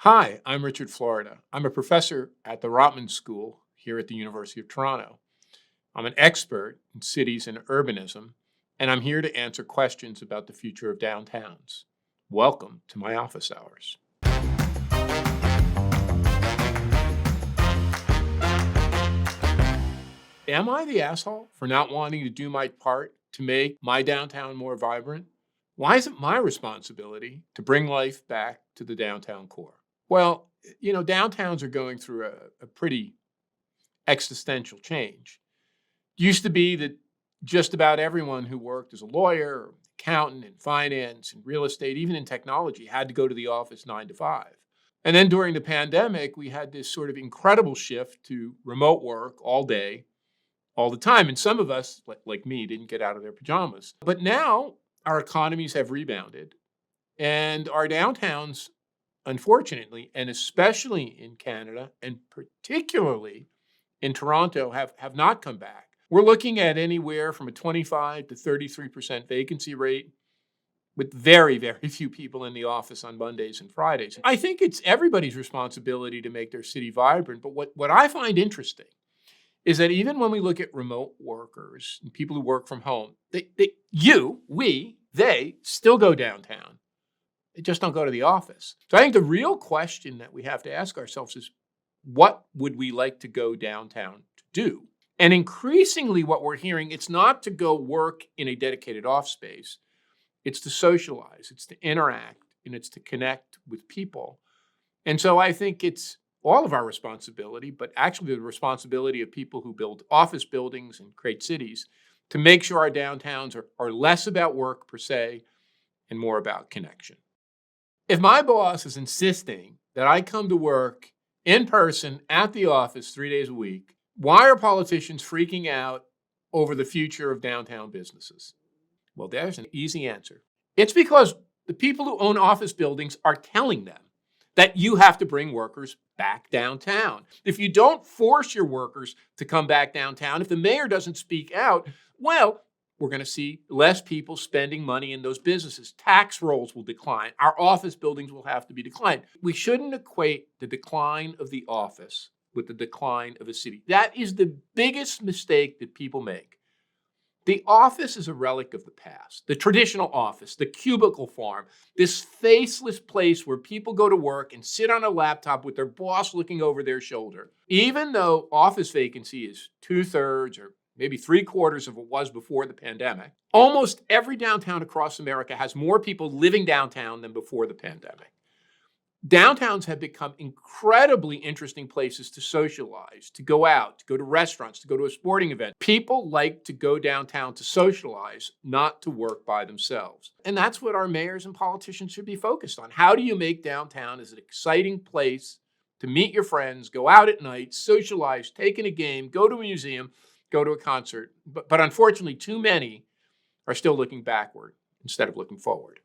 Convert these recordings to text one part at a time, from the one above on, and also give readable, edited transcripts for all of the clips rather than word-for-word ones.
Hi, I'm Richard Florida. I'm a professor at the Rotman School here at the University of Toronto. I'm an expert in cities and urbanism, and I'm here to answer questions about the future of downtowns. Welcome to my office hours. Am I the asshole for not wanting to do my part to make my downtown more vibrant? Why is it my responsibility to bring life back to the downtown core? Well, downtowns are going through a pretty existential change. It used to be that just about everyone who worked as a lawyer, or accountant in finance and real estate, even in technology, had to go to the office 9 to 5. And then during the pandemic, we had this sort of incredible shift to remote work all day, all the time. And some of us, like me, didn't get out of their pajamas. But now our economies have rebounded and our downtowns, unfortunately, and especially in Canada and particularly in Toronto, have not come back. We're looking at anywhere from a 25 to 33% vacancy rate with very, very few people in the office on Mondays and Fridays. I think it's everybody's responsibility to make their city vibrant. But what I find interesting is that even when we look at remote workers and people who work from home, they still go downtown. They just don't go to the office. So I think the real question that we have to ask ourselves is, what would we like to go downtown to do? And increasingly what we're hearing, it's not to go work in a dedicated off space. It's to socialize, it's to interact, and it's to connect with people. And so I think it's all of our responsibility, but actually the responsibility of people who build office buildings and create cities, to make sure our downtowns are less about work per se and more about connection. If my boss is insisting that I come to work in person at the office 3 days a week, why are politicians freaking out over the future of downtown businesses? Well, there's an easy answer. It's because the people who own office buildings are telling them that you have to bring workers back downtown. If you don't force your workers to come back downtown, if the mayor doesn't speak out, well, we're going to see less people spending money in those businesses. Tax rolls will decline. Our office buildings will have to be declined. We shouldn't equate the decline of the office with the decline of a city. That is the biggest mistake that people make. The office is a relic of the past. The traditional office, the cubicle farm, this faceless place where people go to work and sit on a laptop with their boss looking over their shoulder. Even though office vacancy is 2/3 or maybe 3/4 of what was before the pandemic, almost every downtown across America has more people living downtown than before the pandemic. Downtowns have become incredibly interesting places to socialize, to go out, to go to restaurants, to go to a sporting event. People like to go downtown to socialize, not to work by themselves. And that's what our mayors and politicians should be focused on. How do you make downtown as an exciting place to meet your friends, go out at night, socialize, take in a game, go to a museum, go to a concert? But unfortunately, too many are still looking backward instead of looking forward.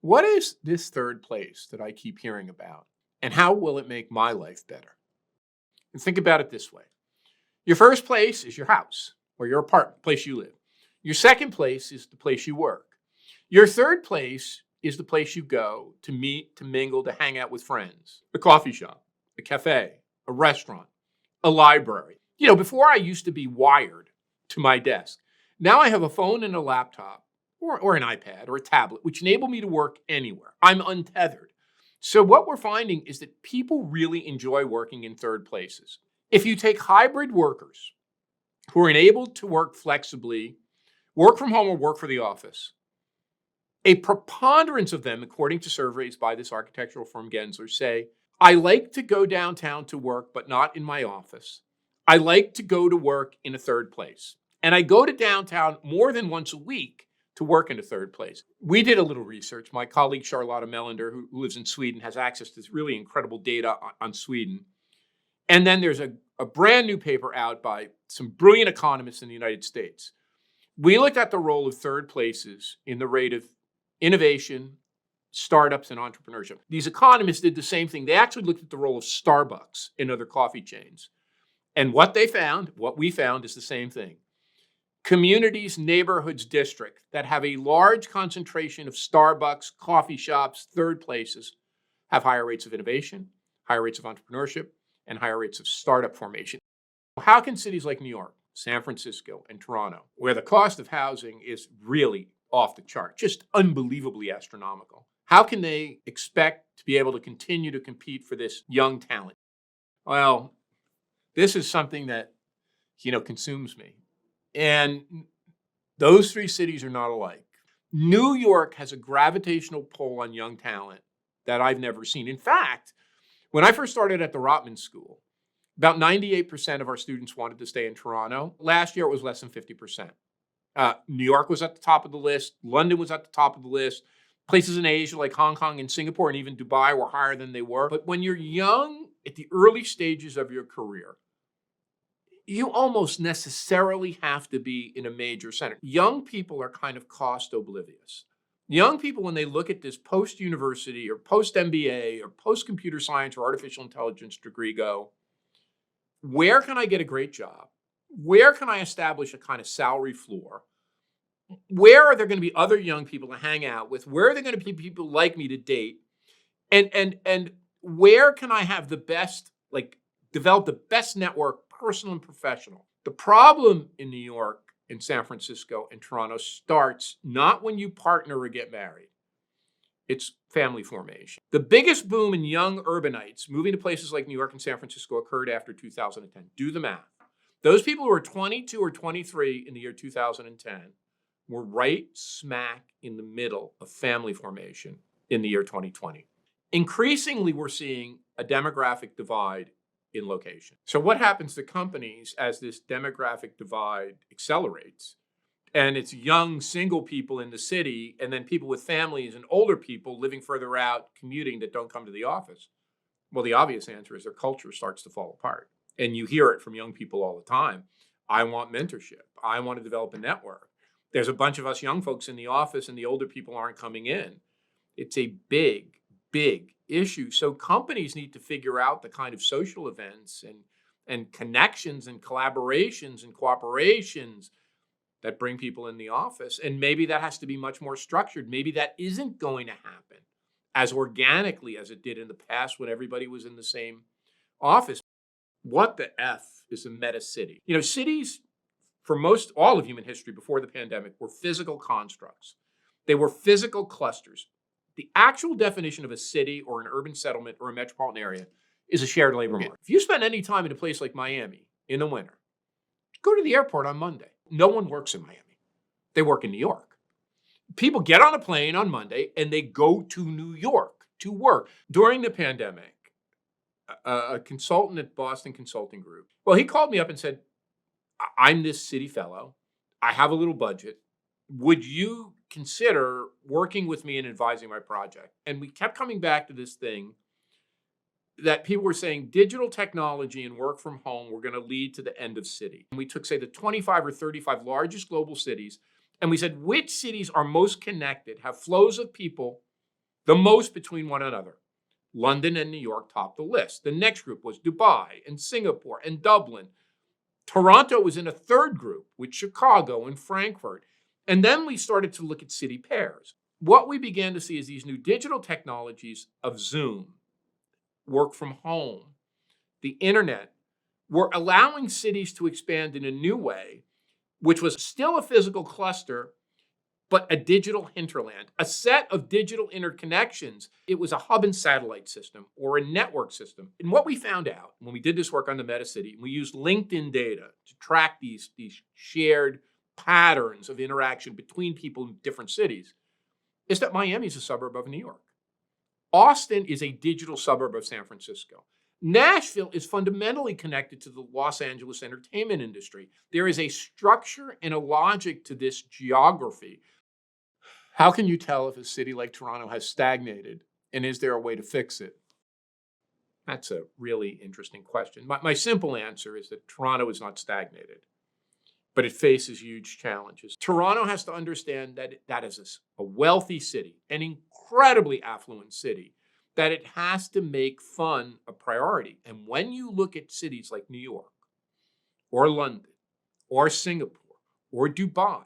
What is this third place that I keep hearing about, and how will it make my life better? And think about it this way. Your first place is your house or your apartment, place you live. Your second place is the place you work. Your third place is the place you go to meet, to mingle, to hang out with friends. A coffee shop, a cafe, a restaurant, a library. Before I used to be wired to my desk. Now I have a phone and a laptop, or an iPad or a tablet, which enable me to work anywhere. I'm untethered. So what we're finding is that people really enjoy working in third places. If you take hybrid workers who are enabled to work flexibly, work from home or work for the office, a preponderance of them, according to surveys by this architectural firm Gensler, say, I like to go downtown to work, but not in my office. I like to go to work in a third place. And I go to downtown more than once a week to work in a third place. We did a little research. My colleague Charlotta Melander, who lives in Sweden, has access to this really incredible data on Sweden. And then there's a brand new paper out by some brilliant economists in the United States. We looked at the role of third places in the rate of innovation, startups, and entrepreneurship. These economists did the same thing. They actually looked at the role of Starbucks in other coffee chains. And what we found is the same thing. Communities, neighborhoods, districts that have a large concentration of Starbucks, coffee shops, third places have higher rates of innovation, higher rates of entrepreneurship, and higher rates of startup formation. How can cities like New York, San Francisco, and Toronto, where the cost of housing is really off the chart, just unbelievably astronomical, how can they expect to be able to continue to compete for this young talent? Well, this is something that, consumes me. And those three cities are not alike. New York has a gravitational pull on young talent that I've never seen. In fact, when I first started at the Rotman School, about 98% of our students wanted to stay in Toronto. Last year, it was less than 50%. New York was at the top of the list. London was at the top of the list. Places in Asia like Hong Kong and Singapore and even Dubai were higher than they were. But when you're young at the early stages of your career, you almost necessarily have to be in a major center. Young people are kind of cost oblivious. Young people, when they look at this post-university or post-MBA or post-computer science or artificial intelligence degree, go, where can I get a great job? Where can I establish a kind of salary floor? Where are there going to be other young people to hang out with? Where are there going to be people like me to date? And where can I have the best, develop the best network, personal and professional? The problem in New York and San Francisco and Toronto starts not when you partner or get married. It's family formation. The biggest boom in young urbanites moving to places like New York and San Francisco occurred after 2010. Do the math. Those people who were 22 or 23 in the year 2010 were right smack in the middle of family formation in the year 2020. Increasingly, we're seeing a demographic divide in location. So what happens to companies as this demographic divide accelerates? And it's young single people in the city, and then people with families and older people living further out, commuting, that don't come to the office. Well, the obvious answer is their culture starts to fall apart. And you hear it from young people all the time. I want mentorship. I want to develop a network. There's a bunch of us young folks in the office, and the older people aren't coming in. It's a big, big issue. So companies need to figure out the kind of social events and connections and collaborations and cooperations that bring people in the office. And maybe that has to be much more structured. Maybe that isn't going to happen as organically as it did in the past when everybody was in the same office. What the F is a metacity? Cities, for all of human history before the pandemic, were physical constructs. They were physical clusters. The actual definition of a city or an urban settlement or a metropolitan area is a shared labor market. If you spend any time in a place like Miami in the winter, go to the airport on Monday. No one works in Miami. They work in New York. People get on a plane on Monday and they go to New York to work. During the pandemic, a consultant at Boston Consulting Group, he called me up and said, I'm this city fellow. I have a little budget. Would you consider working with me and advising my project? And we kept coming back to this thing that people were saying digital technology and work from home were going to lead to the end of city. And we took, say, the 25 or 35 largest global cities, and we said, which cities are most connected, have flows of people the most between one another? London and New York topped the list. The next group was Dubai and Singapore and Dublin. Toronto was in a third group with Chicago and Frankfurt. And then we started to look at city pairs. What we began to see is these new digital technologies of Zoom, work from home, the internet, were allowing cities to expand in a new way, which was still a physical cluster, but a digital hinterland, a set of digital interconnections. It was a hub and satellite system or a network system. And what we found out when we did this work on the metacity, we used LinkedIn data to track these shared patterns of interaction between people in different cities, is that Miami is a suburb of New York. Austin is a digital suburb of San Francisco. Nashville is fundamentally connected to the Los Angeles entertainment industry. There is a structure and a logic to this geography. How can you tell if a city like Toronto has stagnated, and is there a way to fix it? That's a really interesting question. My simple answer is that Toronto is not stagnated, but it faces huge challenges. Toronto has to understand that that is a wealthy city, an incredibly affluent city, that it has to make fun a priority. And when you look at cities like New York or London or Singapore or Dubai,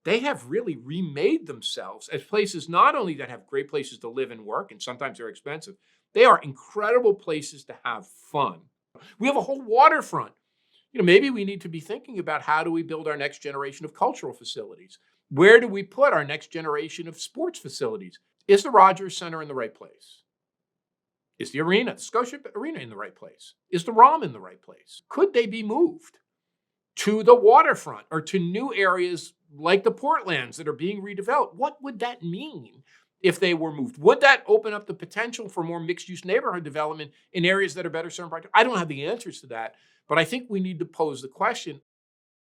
they have really remade themselves as places not only that have great places to live and work, and sometimes they're expensive, they are incredible places to have fun. We have a whole waterfront. Maybe we need to be thinking about how do we build our next generation of cultural facilities? Where do we put our next generation of sports facilities? Is the Rogers Center in the right place? Is the arena, the Scotia Arena, in the right place? Is the ROM in the right place? Could they be moved to the waterfront or to new areas like the Portlands that are being redeveloped? What would that mean if they were moved? Would that open up the potential for more mixed-use neighborhood development in areas that are better served by? I don't have the answers to that, but I think we need to pose the question,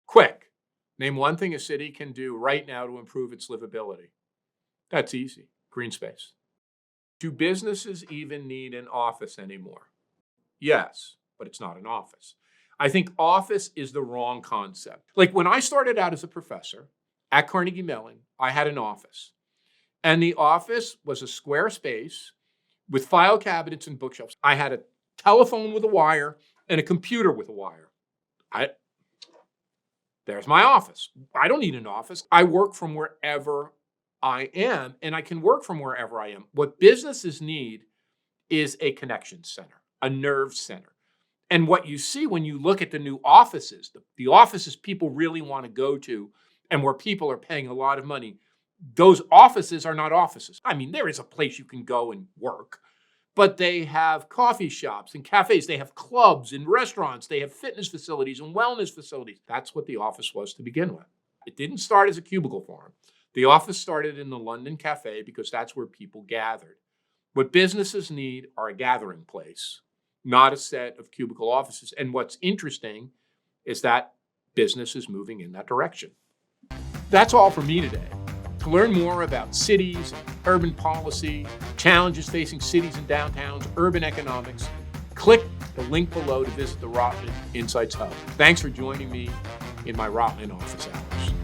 quick, name one thing a city can do right now to improve its livability. That's easy. Green space. Do businesses even need an office anymore? Yes, but it's not an office. I think office is the wrong concept. Like when I started out as a professor at Carnegie Mellon, I had an office. And the office was a square space with file cabinets and bookshelves. I had a telephone with a wire and a computer with a wire. There's my office. I don't need an office. I work from wherever I am, and I can work from wherever I am. What businesses need is a connection center, a nerve center. And what you see when you look at the new offices, the offices people really want to go to and where people are paying a lot of money, those offices are not offices. I mean, there is a place you can go and work, but they have coffee shops and cafes. They have clubs and restaurants. They have fitness facilities and wellness facilities. That's what the office was to begin with. It didn't start as a cubicle farm. The office started in the London Cafe because that's where people gathered. What businesses need are a gathering place, not a set of cubicle offices. And what's interesting is that business is moving in that direction. That's all for me today. To learn more about cities, urban policy, challenges facing cities and downtowns, urban economics, click the link below to visit the Rotman Insights Hub. Thanks for joining me in my Rotman office hours.